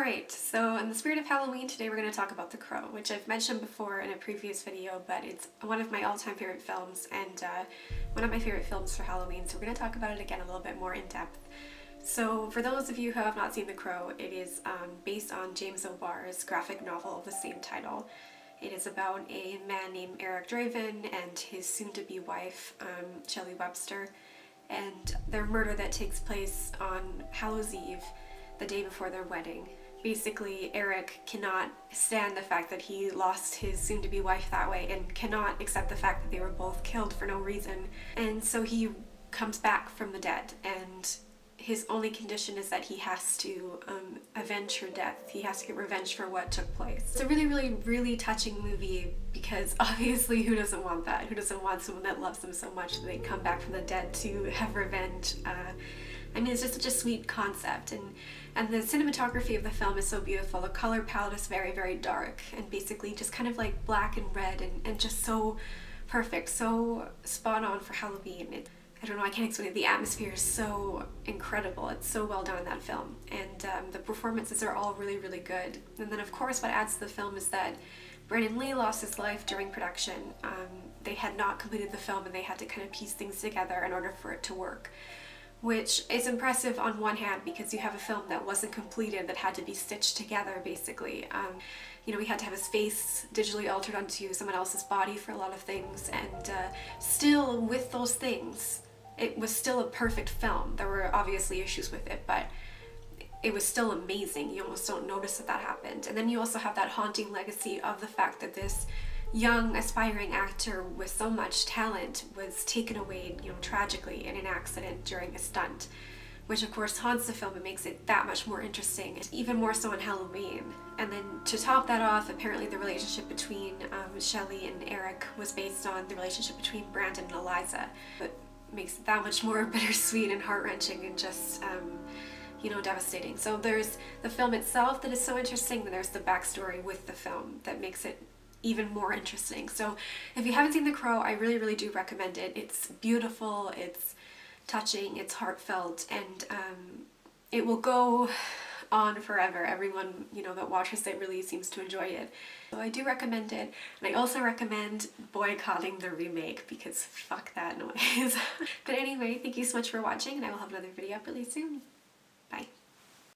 Alright, so in the spirit of Halloween, today we're going to talk about The Crow, which I've mentioned before in a previous video, but it's one of my all-time favorite films and one of my favorite films for Halloween, so we're going to talk about it again a little bit more in depth. So for those of you who have not seen The Crow, it is based on James O'Barr's graphic novel of the same title. It is about a man named Eric Draven and his soon-to-be wife, Shelley Webster, and their murder that takes place on Hallows Eve, the day before their wedding. Basically, Eric cannot stand the fact that he lost his soon-to-be wife that way and cannot accept the fact that they were both killed for no reason. And so he comes back from the dead, and his only condition is that he has to avenge her death. He has to get revenge for what took place. It's a really touching movie because obviously who doesn't want that? Who doesn't want someone that loves them so much that they come back from the dead to have revenge? I mean, it's just such a sweet concept, and the cinematography of the film is so beautiful. The color palette is very dark and basically just kind of like black and red and just so perfect, so spot on for Halloween. I don't know, I can't explain it. The atmosphere is so incredible. It's so well done in that film, and the performances are all really good. And then of course what adds to the film is that Brandon Lee lost his life during production. They had not completed the film and they had to kind of piece things together in order for it to work, which is impressive on one hand because you have a film that wasn't completed that had to be stitched together basically. You know, we had to have his face digitally altered onto someone else's body for a lot of things, and still with those things it was still a perfect film. There were obviously issues with it, but it was still amazing. You almost don't notice that happened. And then you also have that haunting legacy of the fact that this young aspiring actor with so much talent was taken away, you know, tragically in an accident during a stunt, which of course haunts the film and makes it that much more interesting, even more so on Halloween. And then to top that off, apparently the relationship between Shelley and Eric was based on the relationship between Brandon and Eliza. But makes it that much more bittersweet and heart-wrenching and just you know, devastating. So there's the film itself that is so interesting, then there's the backstory with the film that makes it even more interesting. So if you haven't seen The Crow, I really do recommend it. It's beautiful, it's touching, it's heartfelt, and it will go on forever. Everyone, you know, that watches it really seems to enjoy it. So I do recommend it, and I also recommend boycotting the remake because fuck that noise. But anyway, thank you so much for watching, and I will have another video up really soon.